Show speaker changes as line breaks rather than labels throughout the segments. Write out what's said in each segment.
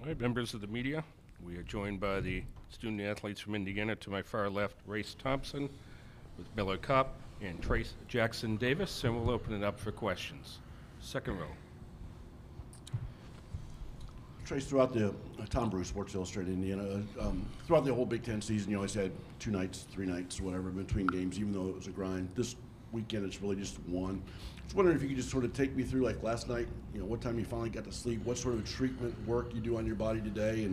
All right, members of the media, we are joined by the student athletes from Indiana. To my far left, Thompson with Miller Kopp and Trayce Jackson Davis, and we'll open it up for questions. Second row.
Trayce, throughout the Tom Bruce, Sports Illustrated Indiana, throughout the whole Big Ten season, you always had 2 nights, 3 nights, whatever, between games, even though it was a grind. This weekend, it's really just one. I was wondering if you could just sort of take me through, like last night, what time you finally got to sleep, what sort of treatment work you do on your body today,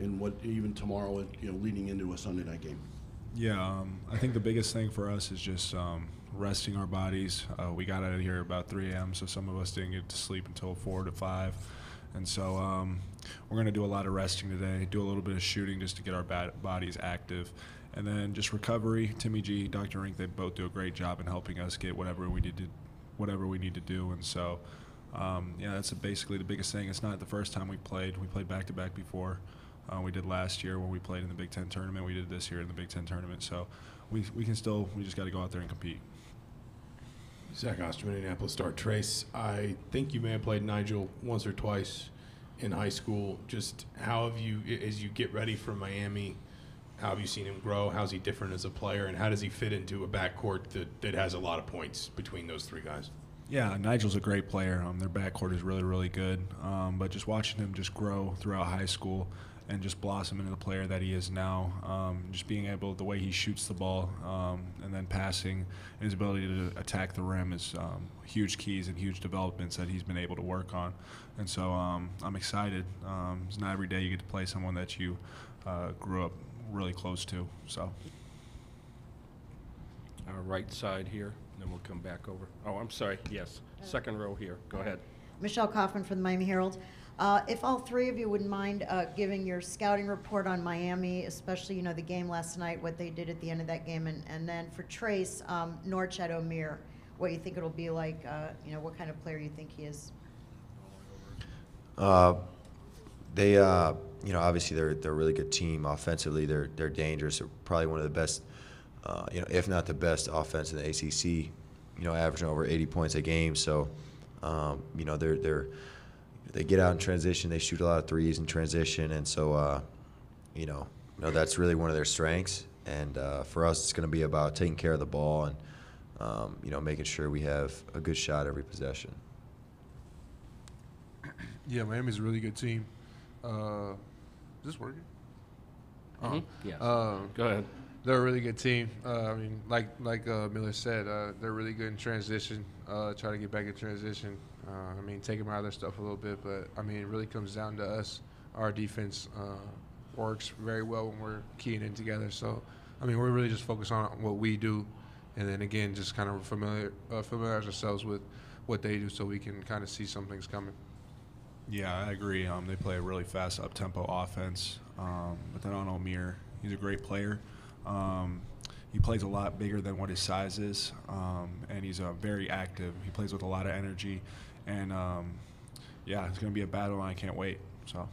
and what even tomorrow, leading into a Sunday night game.
Yeah, I think the biggest thing for us is just resting our bodies. We got out of here about 3 a.m., so some of us didn't get to sleep until 4 to 5. And so we're going to do a lot of resting today, do a little bit of shooting just to get our bodies active. And then just recovery. Timmy G, Dr. Rink, they both do a great job in helping us get whatever we need to do. And so, that's basically the biggest thing. It's not the first time we played. We played back-to-back before. We did last year when we played in the Big Ten tournament. We did this year in the Big Ten tournament. So we just got to go out there and compete.
Zach Osterman, Indianapolis Star. Trayce, I think you may have played Nigel once or twice in high school. Just how have you, as you get ready for Miami, how have you seen him grow? How's he different as a player, and how does he fit into a backcourt that has a lot of points between those 3 guys?
Yeah, Nigel's a great player. Their backcourt is really, really good. But just watching him just grow throughout high school and just blossom into the player that he is now, just being able, the way he shoots the ball and then passing, and his ability to attack the rim is huge keys and huge developments that he's been able to work on. And so I'm excited. It's not every day you get to play someone that you grew up really close to. So
Our right side here, and then we'll come back over. Oh, I'm sorry, yes, second row here. Go ahead.
Michelle Kaufman from the Miami Herald. If all 3 of you wouldn't mind giving your scouting report on Miami, especially, the game last night, what they did at the end of that game, and then for Trayce, Norchad O'Meara, what you think it'll be like, what kind of player you think he is.
They, obviously they're a really good team. Offensively, they're dangerous. They're probably one of the best, if not the best offense in the ACC. Averaging over 80 points a game. So, they get out in transition. They shoot a lot of threes in transition, and so, that's really one of their strengths. And for us, it's going to be about taking care of the ball and, making sure we have a good shot every possession.
Yeah, Miami's a really good team. Is this working?
Yes. Go ahead.
They're a really good team. Like Miller said, they're really good in transition. Try to get back in transition. Take them out of their stuff a little bit, but it really comes down to us. Our defense works very well when we're keying in together. So, we're really just focused on what we do, and then again, just kind of familiarize ourselves with what they do, so we can kind of see some things coming.
Yeah, I agree. They play a really fast up-tempo offense. But then on O'Meara, he's a great player. He plays a lot bigger than what his size is, and he's very active. He plays with a lot of energy, and it's going to be a battle, and I can't wait. So,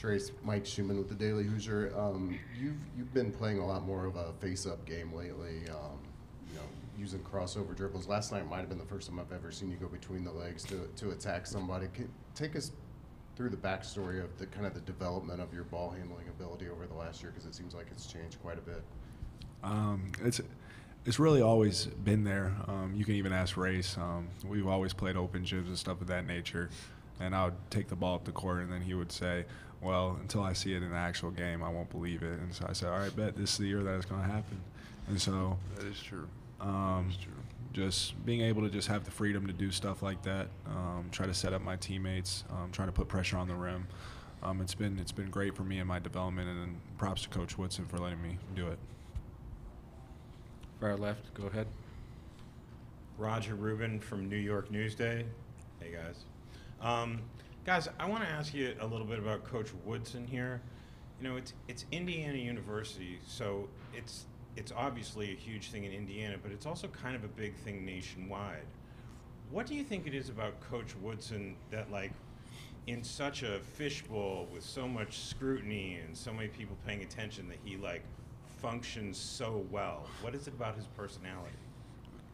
Trayce, Mike Schumann with the Daily Hoosier. You've been playing a lot more of a face-up game lately. Using crossover dribbles. Last night might have been the first time I've ever seen you go between the legs to attack somebody. Take us through the backstory of the kind of the development of your ball handling ability over the last year, because it seems like it's changed quite a bit.
It's really always been there. You can even ask Race. We've always played open gyms and stuff of that nature, and I would take the ball up the court, and then he would say, well, until I see it in the actual game, I won't believe it. And so I said, all right, bet this is the year that it's going to happen. And so
That is true.
Just being able to just have the freedom to do stuff like that, try to set up my teammates, try to put pressure on the rim. It's been great for me in my development, and props to Coach Woodson for letting me do it.
Far left, go ahead.
Roger Rubin from New York Newsday. Hey, guys. Guys, I want to ask you a little bit about Coach Woodson here. It's Indiana University, so it's obviously a huge thing in Indiana, but it's also kind of a big thing nationwide. What do you think it is about Coach Woodson that, in such a fishbowl with so much scrutiny and so many people paying attention, that he, functions so well? What is it about his personality?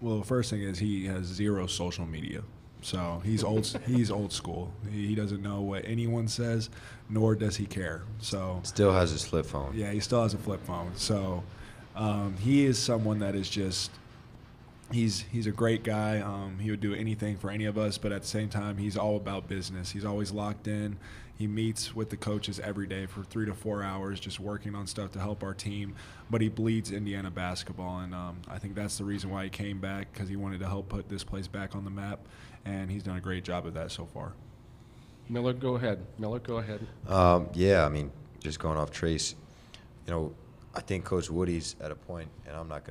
Well, the first thing is he has 0 social media. So he's old. He's old school. He doesn't know what anyone says, nor does he care. So
Still has his flip phone.
yeah, he still has a flip phone. So he is someone that is just. He's a great guy. He would do anything for any of us, but at the same time, he's all about business. He's always locked in. He meets with the coaches every day for 3 to 4 hours, just working on stuff to help our team. But he bleeds Indiana basketball, and I think that's the reason why he came back, because he wanted to help put this place back on the map, and he's done a great job of that so far.
Miller, go ahead.
Yeah, I mean, just going off Trayce, I think Coach Woody's at a point, and I'm not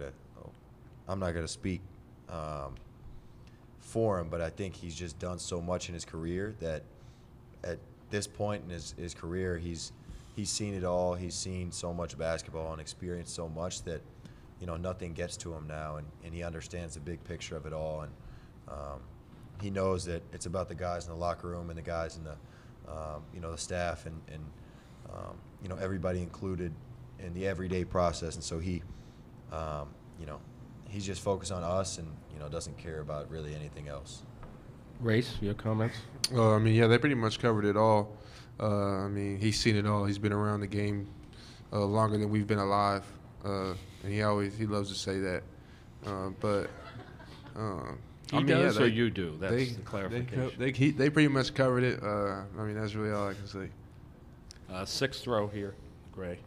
gonna speak for him, but I think he's just done so much in his career that at this point in his career, he's seen it all. He's seen so much basketball and experienced so much that nothing gets to him now, and he understands the big picture of it all, and he knows that it's about the guys in the locker room and the guys in the the staff and everybody included in the everyday process, and so he he's just focused on us and doesn't care about really anything else.
Race, your comments?
I mean, yeah, they pretty much covered it all. I mean, he's seen it all. He's been around the game longer than we've been alive, and he loves to say that. But
He does, or you do? That's the clarification.
They pretty much covered it. I mean, that's really all I can say.
Sixth row here, Gray.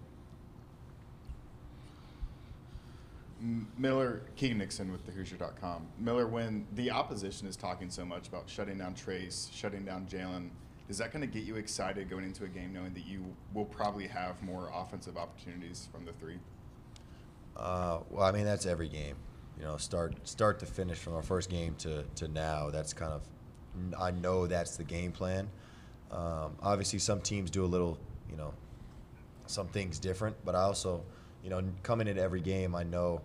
Miller, Keegan Nixon with thehoosier.com. Miller, when the opposition is talking so much about shutting down Trayce, shutting down Jalen, is that going to get you excited going into a game knowing that you will probably have more offensive opportunities from the three?
Well, I mean, that's every game. Start to finish from our first game to now. That's kind of, I know that's the game plan. Obviously, some teams do a little, some things different, but I also, coming into every game, I know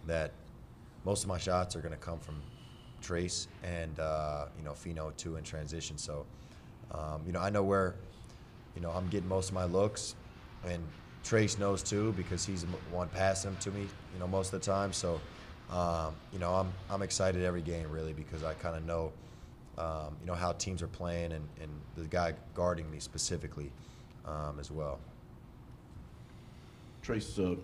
that most of my shots are going to come from Trayce and, Fino too in transition. So, I know where, I'm getting most of my looks, and Trayce knows too because he's the one passing them to me, most of the time. So, I'm excited every game really because I kind of know, how teams are playing and the guy guarding me specifically as well.
Trayce,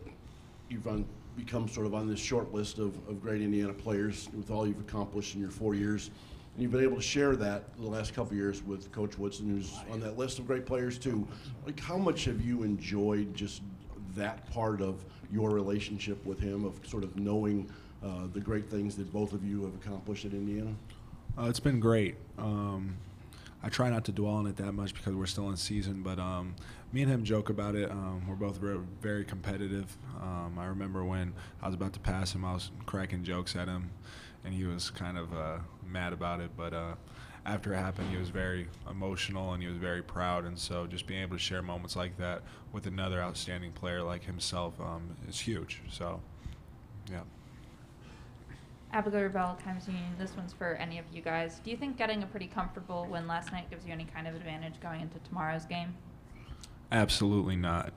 you've become sort of on this short list of great Indiana players with all you've accomplished in your 4 years. And you've been able to share that the last couple of years with Coach Woodson, who's on that list of great players too. Like, how much have you enjoyed just that part of your relationship with him, of sort of knowing the great things that both of you have accomplished at Indiana?
It's been great. I try not to dwell on it that much because we're still in season, but me and him joke about it. We're both very competitive. I remember when I was about to pass him, I was cracking jokes at him, and he was kind of mad about it. But after it happened, he was very emotional and he was very proud. And so just being able to share moments like that with another outstanding player like himself is huge. So, yeah.
Abigail Rebel, Times Union. This one's for any of you guys. Do you think getting a pretty comfortable win last night gives you any kind of advantage going into tomorrow's game?
Absolutely not.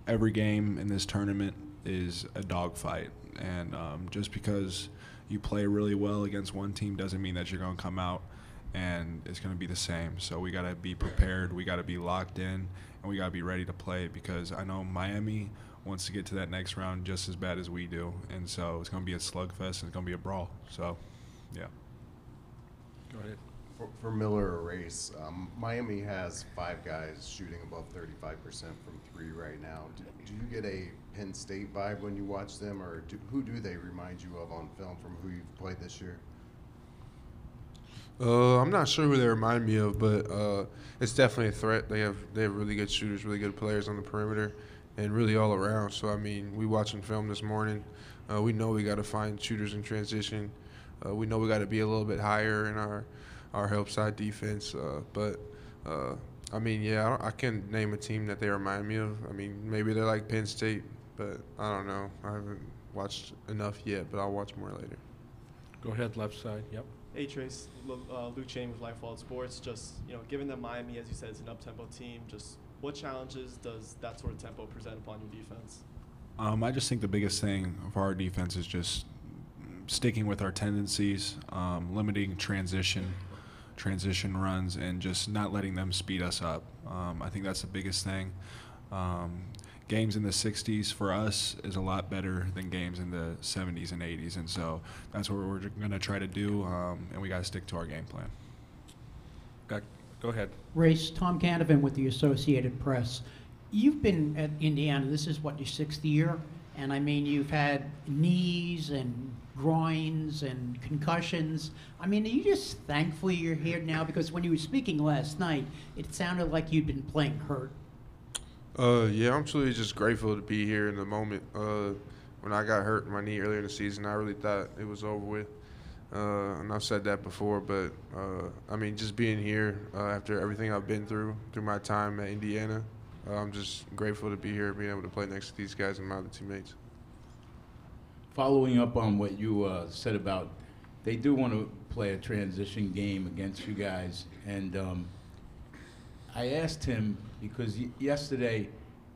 Every game in this tournament is a dogfight, and just because you play really well against one team doesn't mean that you're going to come out and it's going to be the same. So we got to be prepared, we got to be locked in, and we got to be ready to play, because I know Miami wants to get to that next round just as bad as we do, and so it's going to be a slugfest and it's going to be a brawl. So, yeah.
Go ahead.
For Miller or Race, Miami has 5 guys shooting above 35% from 3 right now. Do you get a Penn State vibe when you watch them, or who do they remind you of on film from who you've played this year?
I'm not sure who they remind me of, but it's definitely a threat. They have really good shooters, really good players on the perimeter, and really all around. So, I mean, we watching film this morning. We know we got to find shooters in transition. We know we got to be a little bit higher in our help side defense. But, I mean, yeah, I can't name a team that they remind me of. I mean, maybe they're like Penn State, but I don't know. I haven't watched enough yet, but I'll watch more later.
Go ahead, left side. Yep.
Hey, Trayce. Luke Chain with Lifeball Sports. Just, given that Miami, as you said, is an up-tempo team, just what challenges does that sort of tempo present upon your defense?
I just think the biggest thing for our defense is just sticking with our tendencies, limiting transition runs, and just not letting them speed us up. I think that's the biggest thing. Games in the 60s for us is a lot better than games in the 70s and 80s, and so that's what we're going to try to do, and we got to stick to our game plan.
Go ahead.
Race, Tom Canavan with the Associated Press. You've been at Indiana, this is what, your 6th year? And I mean, you've had knees and groins and concussions. I mean, are you just thankful you're here now? Because when you were speaking last night, it sounded like you'd been playing hurt.
Yeah, I'm truly just grateful to be here in the moment. When I got hurt in my knee earlier in the season, I really thought it was over with. And I've said that before, but I mean, just being here after everything I've been through my time at Indiana, I'm just grateful to be here, being able to play next to these guys and my other teammates.
Following up on what you said about, they do want to play a transition game against you guys, and I asked him because yesterday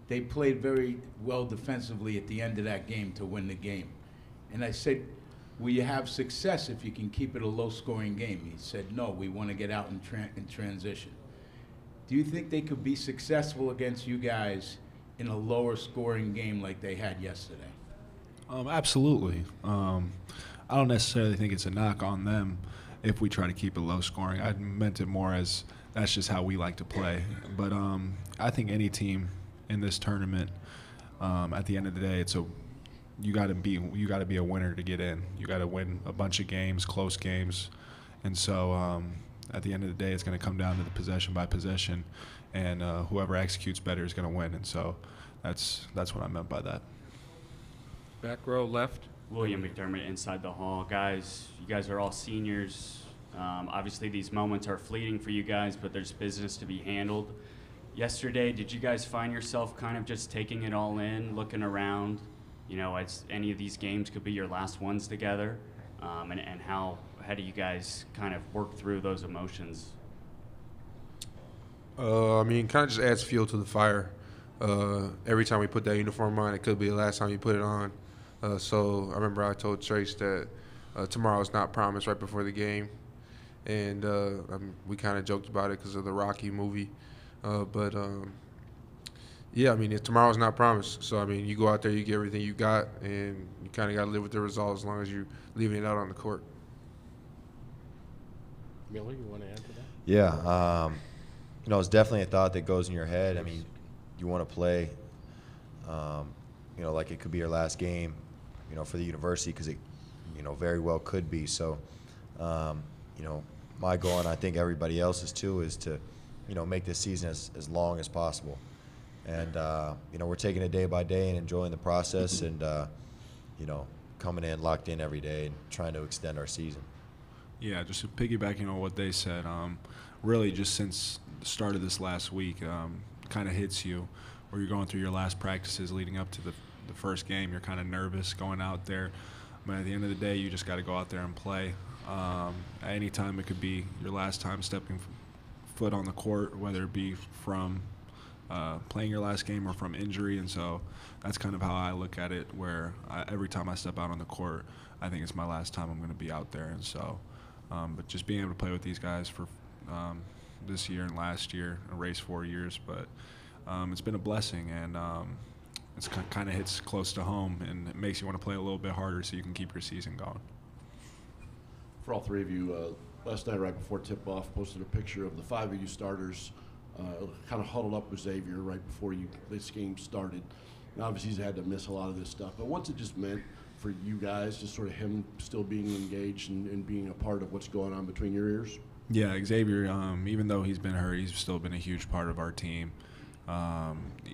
they played very well defensively at the end of that game to win the game, and I said, will you have success if you can keep it a low-scoring game? He said, no, we want to get out in transition. Do you think they could be successful against you guys in a lower-scoring game like they had yesterday?
Absolutely. I don't necessarily think it's a knock on them if we try to keep it low-scoring. I meant it more as that's just how we like to play. But I think any team in this tournament, at the end of the day, you got to be a winner to get in. You got to win a bunch of games, close games, and so at the end of the day, it's going to come down to the possession by possession, and whoever executes better is going to win. And so that's what I meant by that.
Back row left.
William McDermott inside the hall. Guys, you guys are all seniors. Obviously, these moments are fleeting for you guys, but there's business to be handled. Yesterday, did you guys find yourself kind of just taking it all in, looking around? You know, as any of these games could be your last ones together, and how do you guys kind of work through those emotions?
I mean, kind of just adds fuel to the fire. Every time we put that uniform on, it could be the last time you put it on. So I remember I told Trayce that tomorrow is not promised right before the game, and we kind of joked about it because of the Rocky movie, but. Yeah, I mean, tomorrow's not promised. So, I mean, you go out there, you get everything you got, and you kind of got to live with the result as long as you're leaving it out on the court.
Miller, you want to add to that?
Yeah, you know, it's definitely a thought that goes in your head. I mean, you want to play, you know, like it could be your last game, you know, for the university because it, you know, very well could be. So, you know, my goal, and I think everybody else's too, is to, you know, make this season as long as possible. And, you know, we're taking it day by day and enjoying the process and, you know, coming in locked in every day and trying to extend our season.
Yeah, just piggybacking on what they said, really just since the start of this last week, kind of hits you where you're going through your last practices leading up to the first game. You're kind of nervous going out there. But at the end of the day, you just got to go out there and play. At any time, it could be your last time stepping foot on the court, whether it be from playing your last game or from injury, and so that's kind of how I look at it, where every time I step out on the court, I think it's my last time I'm going to be out there. And so, but just being able to play with these guys for this year and last year, a race 4 years, but it's been a blessing, and it's kind of hits close to home, and it makes you want to play a little bit harder so you can keep your season going.
For all three of you, last night right before tip-off, posted a picture of the 5 of you starters kind of huddled up with Xavier right before this game started. And obviously, he's had to miss a lot of this stuff. But what's it just meant for you guys, just sort of him still being engaged and being a part of what's going on between your ears?
Yeah, Xavier, even though he's been hurt, he's still been a huge part of our team.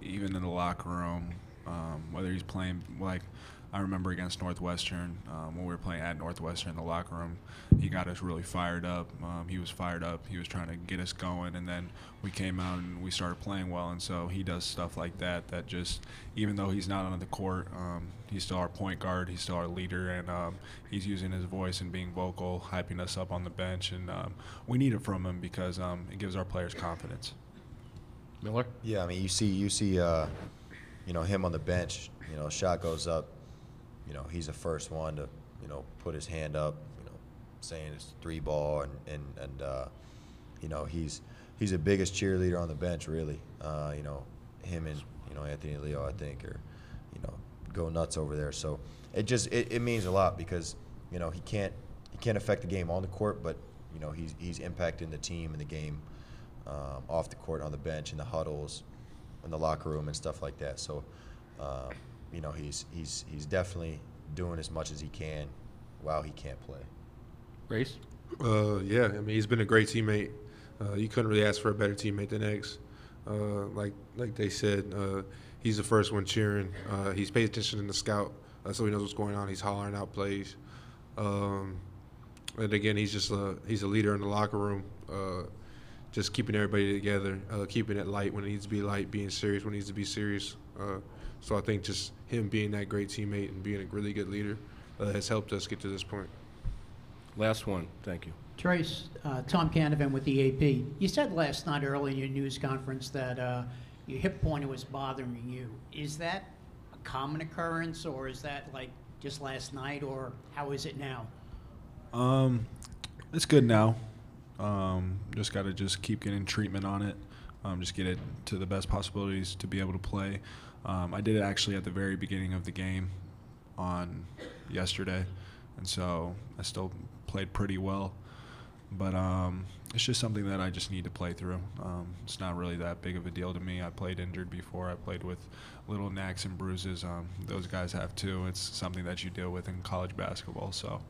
Even in the locker room, whether he's playing, like I remember against Northwestern, when we were playing at Northwestern in the locker room, he got us really fired up. He was fired up. He was trying to get us going, and then we came out and we started playing well. And so he does stuff like that just, even though he's not on the court, he's still our point guard, he's still our leader, and he's using his voice and being vocal, hyping us up on the bench. And we need it from him because it gives our players confidence.
Miller?
Yeah, I mean, you see, you know, him on the bench, you know, shot goes up, you know, he's the first one to put his hand up, saying it's 3 ball, and he's the biggest cheerleader on the bench, really. Him and Anthony Leo, I think, are go nuts over there. So it means a lot because he can't affect the game on the court, but he's impacting the team and the game off the court, on the bench, in the huddles, in the locker room, and stuff like that. So he's definitely doing as much as he can while he can't play.
Race?
Yeah, I mean, he's been a great teammate. You couldn't really ask for a better teammate than X. Like they said, he's the first one cheering. He's paid attention in the scout, so he knows what's going on. He's hollering out plays. And again, he's a leader in the locker room, just keeping everybody together, keeping it light when it needs to be light, being serious when it needs to be serious. So I think just him being that great teammate and being a really good leader has helped us get to this point.
Last one. Thank you.
Trayce, Tom Canavan with the AP. You said last night early in your news conference that your hip pointer was bothering you. Is that a common occurrence, or is that like just last night, or how is it now?
It's good now. Just got to keep getting treatment on it. Just get it to the best possibilities to be able to play. I did it actually at the very beginning of the game on yesterday, and so I still played pretty well. But it's just something that I just need to play through. It's not really that big of a deal to me. I played injured before. I played with little knacks and bruises. Those guys have too. It's something that you deal with in college basketball. So,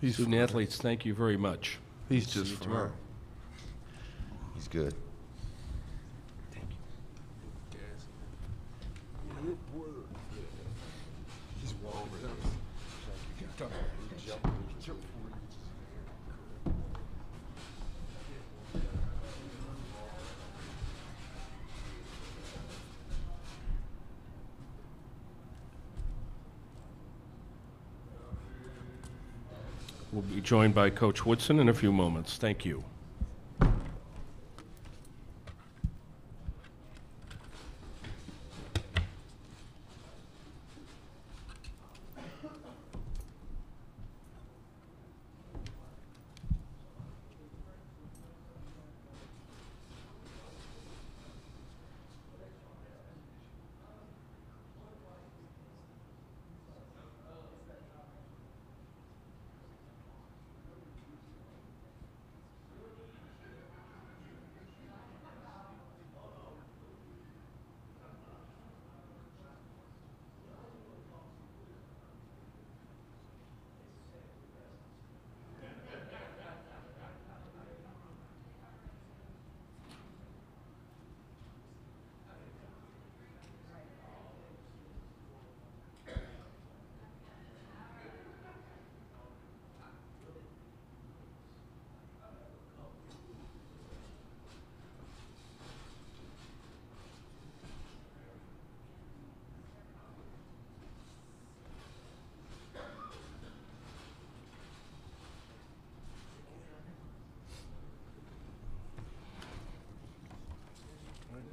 Student athletes, thank you very much.
He's
See
just
you
fine.
tomorrow.
He's good.
We'll be joined by Coach Woodson in a few moments. Thank you.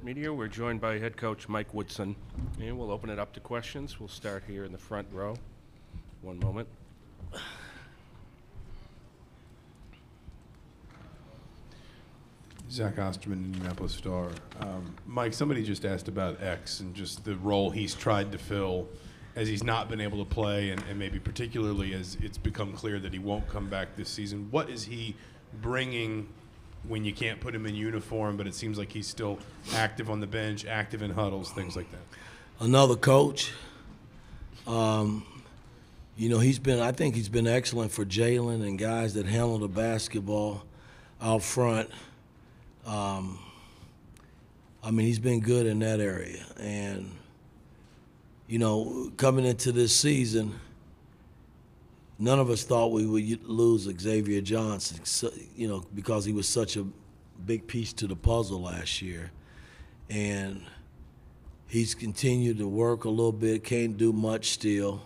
Media, we're joined by head coach Mike Woodson, and we'll open it up to questions. We'll start here in the front row. One moment.
Zach Osterman, Indianapolis Star. Mike, somebody just asked about X and just the role he's tried to fill as he's not been able to play, and maybe particularly as it's become clear that he won't come back this season. What is he bringing when you can't put him in uniform, but it seems like he's still active on the bench, active in huddles, things like that?
Another coach. I think he's been excellent for Jalen and guys that handle the basketball out front. He's been good in that area. And, coming into this season, none of us thought we would lose Xavier Johnson, because he was such a big piece to the puzzle last year. And he's continued to work a little bit, can't do much still.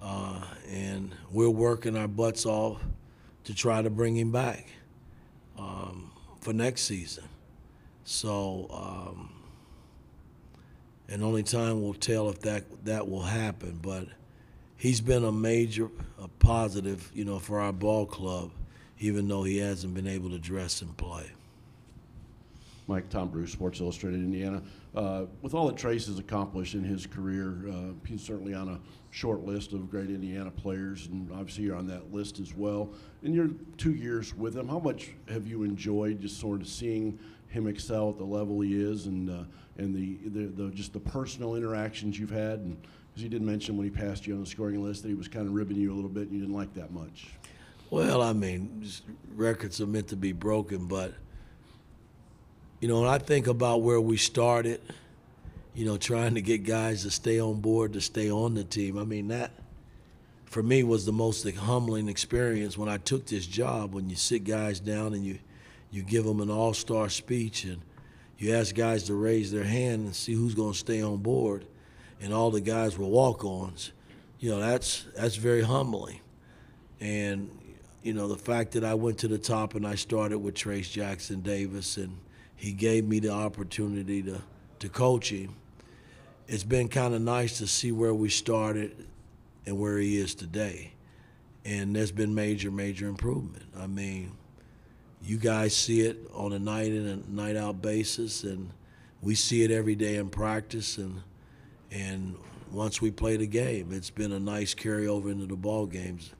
And we're working our butts off to try to bring him back for next season. So, and only time will tell if that will happen. But he's been a positive, for our ball club, even though he hasn't been able to dress and play.
Mike, Tom Bruce, Sports Illustrated, Indiana. With all that Trayce has accomplished in his career, he's certainly on a short list of great Indiana players, and obviously you're on that list as well. In your 2 years with him, how much have you enjoyed just sort of seeing him excel at the level he is, and just the personal interactions you've had? And because he did mention when he passed you on the scoring list that he was kind of ribbing you a little bit and you didn't like that much.
Well, I mean, records are meant to be broken, but when I think about where we started, trying to get guys to stay on board, to stay on the team, I mean, that, for me, was the most humbling experience when I took this job, when you sit guys down and you give them an all-star speech and you ask guys to raise their hand and see who's going to stay on board, and all the guys were walk-ons. That's very humbling. And, the fact that I went to the top and I started with Trayce Jackson Davis, and he gave me the opportunity to coach him. It's been kind of nice to see where we started and where he is today. And there's been major, major improvement. I mean, you guys see it on a night in and night out basis, and we see it every day in practice. And once we play the game, it's been a nice carryover into the ball games.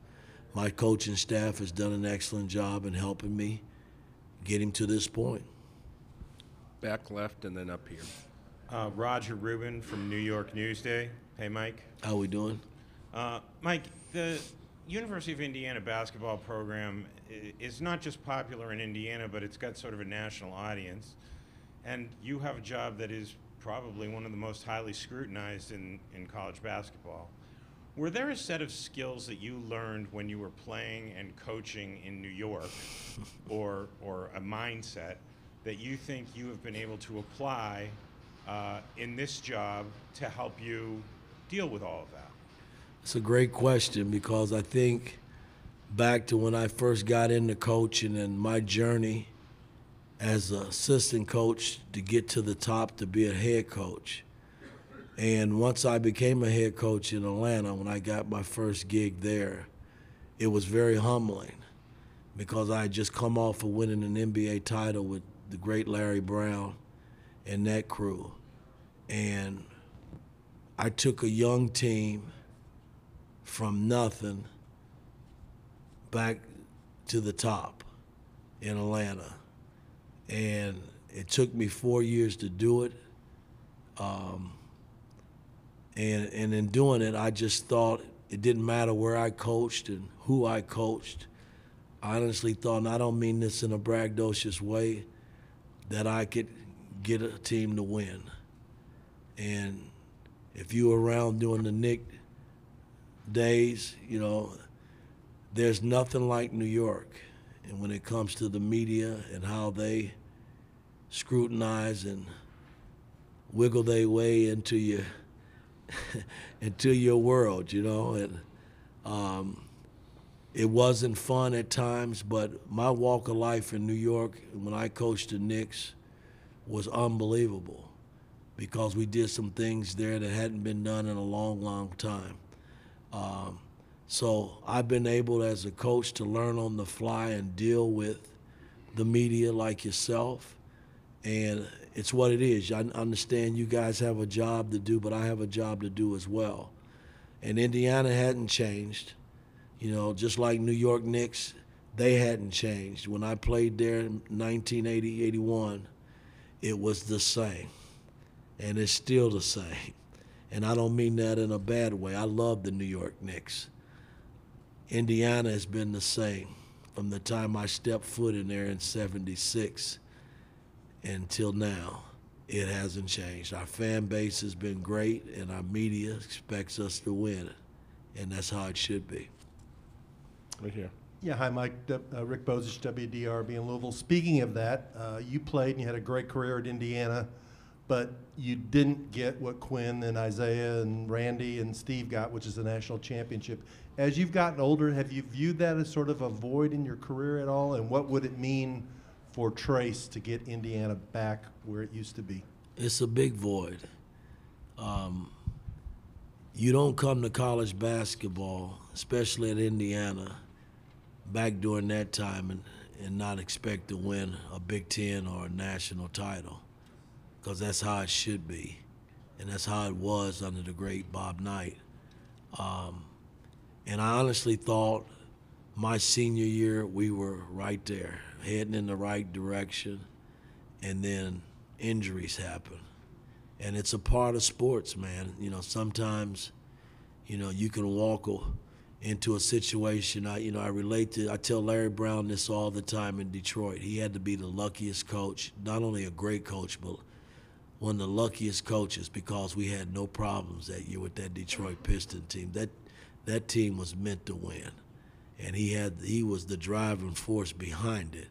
My coaching staff has done an excellent job in helping me get him to this point.
Back left and then up here.
Roger Rubin from New York Newsday. Hey, Mike.
How we doing?
Mike, the University of Indiana basketball program is not just popular in Indiana, but it's got sort of a national audience. And you have a job that is probably one of the most highly scrutinized in college basketball. Were there a set of skills that you learned when you were playing and coaching in New York, or a mindset that you think you have been able to apply in this job to help you deal with all of that?
It's a great question, because I think back to when I first got into coaching and my journey as an assistant coach to get to the top to be a head coach. And once I became a head coach in Atlanta, when I got my first gig there, it was very humbling, because I had just come off of winning an NBA title with the great Larry Brown and that crew. And I took a young team from nothing back to the top in Atlanta. And it took me 4 years to do it. And in doing it, I just thought it didn't matter where I coached and who I coached. I honestly thought, and I don't mean this in a braggadocious way, that I could get a team to win. And if you were around during the Knick days, there's nothing like New York. And when it comes to the media and how they scrutinize and wiggle their way into your world, and it wasn't fun at times, but my walk of life in New York when I coached the Knicks was unbelievable, because we did some things there that hadn't been done in a long, long time. So I've been able as a coach to learn on the fly and deal with the media like yourself. And it's what it is. I understand you guys have a job to do, but I have a job to do as well. And Indiana hadn't changed. Just like New York Knicks, they hadn't changed. When I played there in 1980, 81, it was the same. And it's still the same. And I don't mean that in a bad way. I love the New York Knicks. Indiana has been the same from the time I stepped foot in there in 76 until now. It hasn't changed. Our fan base has been great, and our media expects us to win, and that's how it should be.
Right here.
Yeah, hi, Mike. Rick Bozich, WDRB in Louisville. Speaking of that, you played and you had a great career at Indiana, but you didn't get what Quinn and Isaiah and Randy and Steve got, which is the national championship. As you've gotten older, have you viewed that as sort of a void in your career at all? And what would it mean for Trayce to get Indiana back where it used to be?
It's a big void. you don't come to college basketball, especially at Indiana, back during that time and not expect to win a Big Ten or a national title, because that's how it should be, and that's how it was under the great Bob Knight. And I honestly thought my senior year we were right there, heading in the right direction, and then injuries happen. And it's a part of sports, man. You know, sometimes, you know, you can walk into a situation. I tell Larry Brown this all the time in Detroit. He had to be the luckiest coach, not only a great coach, but one of the luckiest coaches, because we had no problems that year with that Detroit Piston team. That team was meant to win, and he was the driving force behind it.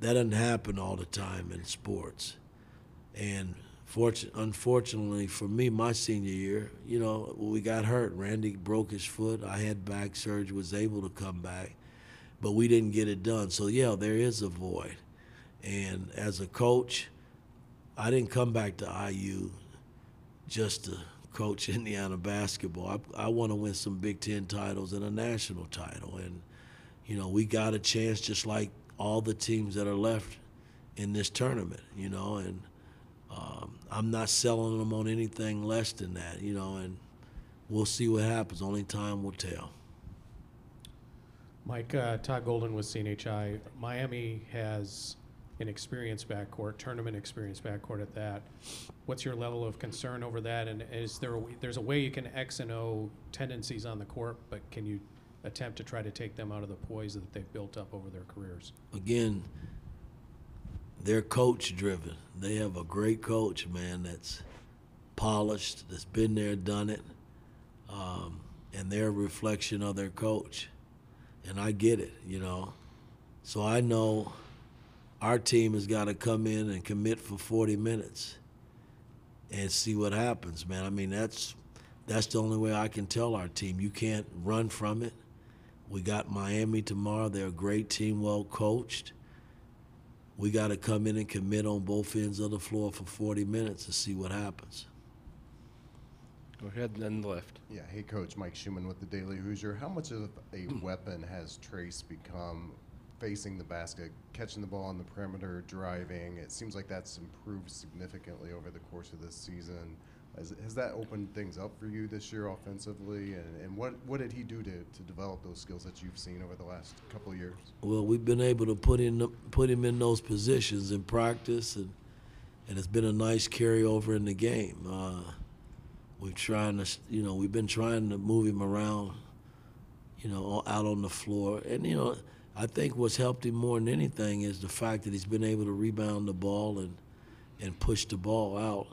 That doesn't happen all the time in sports. And unfortunately for me, my senior year, you know, we got hurt. Randy broke his foot. I had back surgery, was able to come back, but we didn't get it done. So, yeah, there is a void. And as a coach, I didn't come back to IU just to coach Indiana basketball. I want to win some Big Ten titles and a national title. And, you know, we got a chance just like all the teams that are left in this tournament, you know, and I'm not selling them on anything less than that, you know, and we'll see what happens. Only time will tell.
Mike, Todd Golden with CNHI. Miami has an experienced backcourt, tournament experienced backcourt at that. What's your level of concern over that? And is there there's a way you can X and O tendencies on the court, but can you attempt to try to take them out of the poise that they've built up over their careers?
Again, they're coach-driven. They have a great coach, man, that's polished, that's been there, done it, and they're a reflection of their coach. And I get it, you know. So I know our team has got to come in and commit for 40 minutes and see what happens, man. I mean, that's the only way I can tell our team. You can't run from it. We got Miami tomorrow. They're a great team, well coached. We got to come in and commit on both ends of the floor for 40 minutes to see what happens.
Go ahead, and then left.
Yeah, hey, Coach. Mike Schumann with the Daily Hoosier. How much of a weapon has Trayce become facing the basket, catching the ball on the perimeter, driving? It seems like that's improved significantly over the course of this season. Has that opened things up for you this year offensively? And what did he do to develop those skills that you've seen over the last couple of years?
Well, we've been able to put him in those positions in practice, and it's been a nice carryover in the game. We've been trying to move him around, you know, out on the floor. And, you know, I think what's helped him more than anything is the fact that he's been able to rebound the ball and push the ball out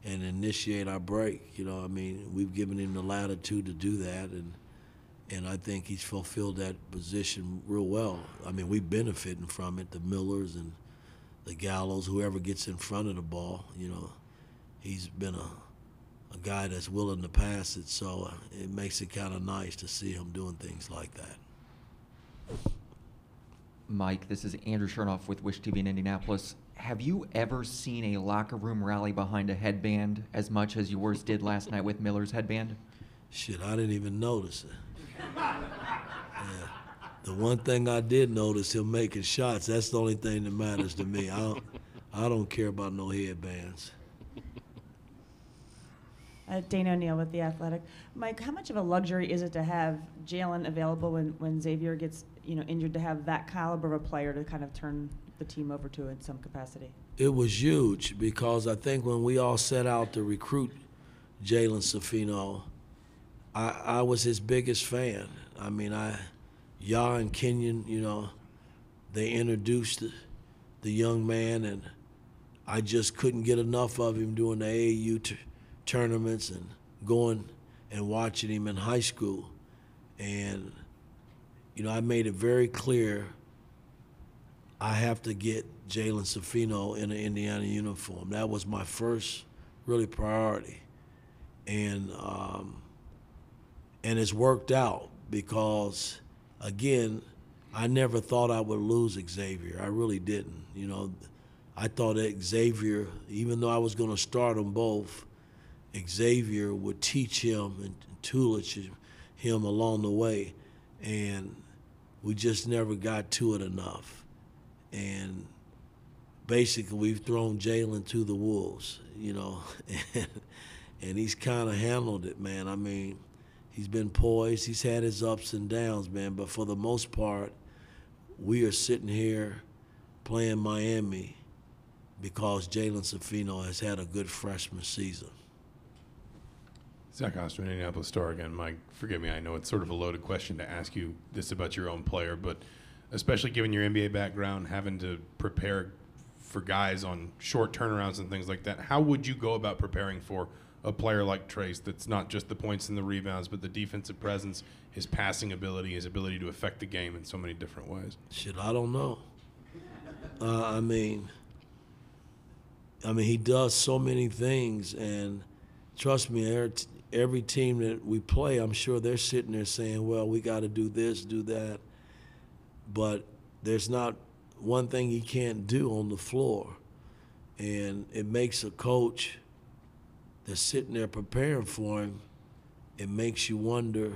and initiate our break. You know, I mean, we've given him the latitude to do that, and I think he's fulfilled that position real well. I mean, we're benefiting from it, the Millers and the Gallows, whoever gets in front of the ball, you know. He's been a guy that's willing to pass it, so it makes it kind of nice to see him doing things like that.
Mike, this is Andrew Chernoff with Wish TV in Indianapolis. Have you ever seen a locker room rally behind a headband as much as yours did last night with Miller's headband?
Shit, I didn't even notice it. Yeah. The one thing I did notice, him making shots. That's the only thing that matters to me. I don't care about no headbands.
Dana O'Neill with The Athletic. Mike, how much of a luxury is it to have Jalen available when Xavier gets injured, to have that caliber of a player to kind of turn the team over to in some capacity?
It was huge, because I think when we all set out to recruit Jalen Safino, I was his biggest fan. I mean, Ya and Kenyon, you know, they introduced the young man, and I just couldn't get enough of him doing the AAU tournaments and going and watching him in high school. And, you know, I made it very clear I have to get Jalen Safino in an Indiana uniform. That was my first really priority. And it's worked out, because, again, I never thought I would lose Xavier. I really didn't. You know, I thought that Xavier, even though I was going to start them both, Xavier would teach him and tutelage him along the way, and we just never got to it enough. And basically, we've thrown Jalen to the wolves, you know, and he's kind of handled it, man. I mean, he's been poised. He's had his ups and downs, man, but for the most part, we are sitting here playing Miami because Jalen Safino has had a good freshman season.
Zach Oster, Indianapolis Star again. Mike, forgive me, I know it's sort of a loaded question to ask you this about your own player, but especially given your NBA background, having to prepare for guys on short turnarounds and things like that, how would you go about preparing for a player like Trayce that's not just the points and the rebounds, but the defensive presence, his passing ability, his ability to affect the game in so many different ways?
Shit, I don't know. I mean, he does so many things, and trust me, every team that we play, I'm sure they're sitting there saying, well, we got to do this, do that. But there's not one thing he can't do on the floor. And it makes a coach that's sitting there preparing for him, it makes you wonder,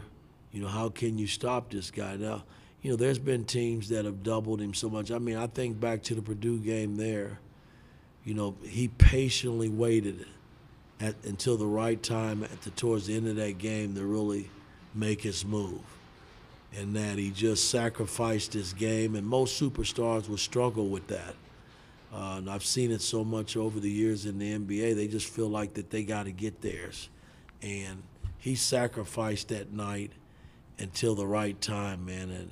you know, how can you stop this guy? Now, you know, there's been teams that have doubled him so much. I mean, I think back to the Purdue game there, you know, he patiently waited until the right time towards the end of that game to really make his move. And that he just sacrificed his game, and most superstars will struggle with that. And I've seen it so much over the years in the NBA, they just feel like that they got to get theirs. And he sacrificed that night until the right time, man, and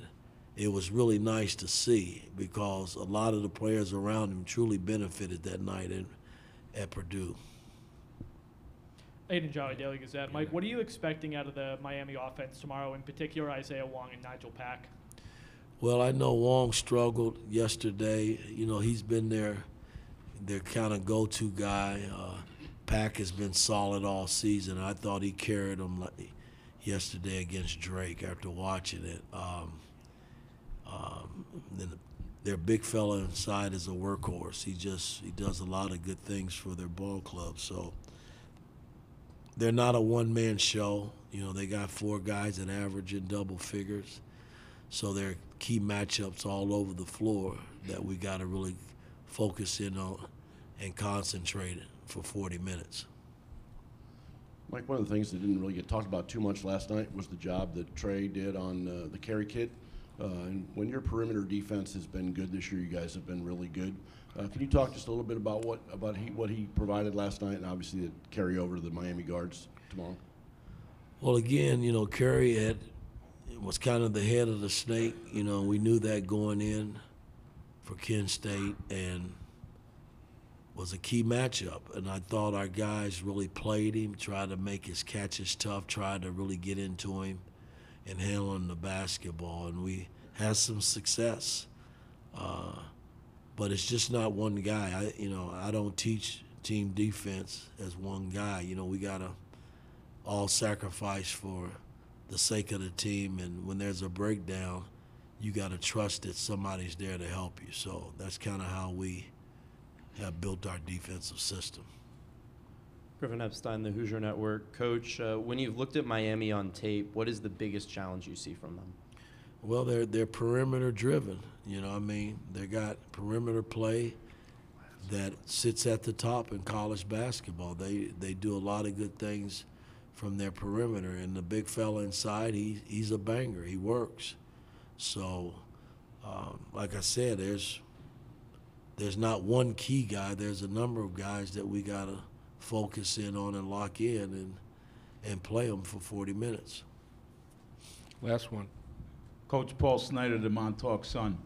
it was really nice to see because a lot of the players around him truly benefited that night at Purdue.
Aiden Jolly, Daily Gazette. Mike, what are you expecting out of the Miami offense tomorrow, in particular Isaiah Wong and Nigel Pack?
Well, I know Wong struggled yesterday. You know, he's been their kind of go-to guy. Pack has been solid all season. I thought he carried them yesterday against Drake after watching it. Then their big fella inside is a workhorse. He does a lot of good things for their ball club. So they're not a one-man show. You know, they got 4 guys that average in double figures. So they're key matchups all over the floor that we got to really focus in on and concentrate for 40 minutes.
Mike, one of the things that didn't really get talked about too much last night was the job that Trey did on the carry kit. And when your perimeter defense has been good this year, you guys have been really good. Can you talk just a little bit about what he provided last night, and obviously the carry over to the Miami guards tomorrow?
Well, again, you know, Curry was kind of the head of the snake. You know, we knew that going in for Kent State, and was a key matchup. And I thought our guys really played him, tried to make his catches tough, tried to really get into him and handling the basketball, and we had some success. But it's just not one guy. I don't teach team defense as one guy. You know, we gotta all sacrifice for the sake of the team, and when there's a breakdown, you gotta trust that somebody's there to help you. So that's kind of how we have built our defensive system.
Griffin Epstein, the Hoosier Network. Coach, when you've looked at Miami on tape, what is the biggest challenge you see from them?
Well, they're perimeter driven. You know, I mean, they got perimeter play that sits at the top in college basketball. They do a lot of good things from their perimeter, and the big fella inside, he's a banger. He works. So, like I said, there's not one key guy. There's a number of guys that we gotta focus in on and lock in and play them for 40 minutes.
Last one.
Coach Paul Snyder, the Montauk Sun.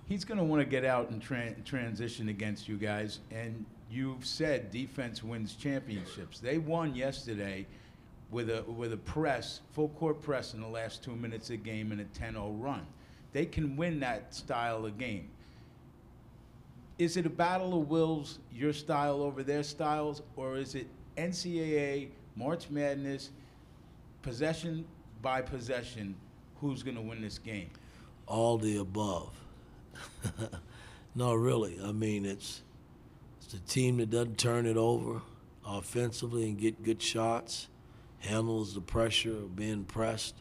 He's going to want to get out and transition against you guys, and you've said defense wins championships. They won yesterday with a press, full court press in the last 2 minutes of the game and a 10-0 run. They can win that style of game. Is it a battle of wills, your style over their styles, or is it NCAA, March Madness, possession by possession, who's going to win this game?
All the above. No, really. I mean, it's the team that doesn't turn it over. offensively and get good shots, handles the pressure of being pressed,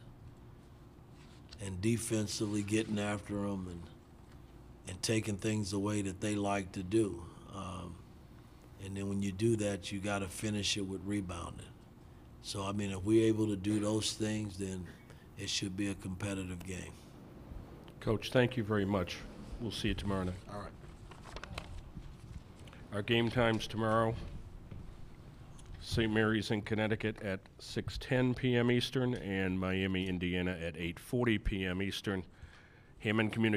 and defensively getting after them and taking things away that they like to do. And then when you do that, you got to finish it with rebounding. So, I mean, if we're able to do those things, then it should be a competitive game.
Coach, thank you very much. We'll see you tomorrow night.
All right.
Our game times tomorrow: St. Mary's in Connecticut at 6:10 p.m. Eastern and Miami, Indiana at 8:40 p.m. Eastern. Hammond Communications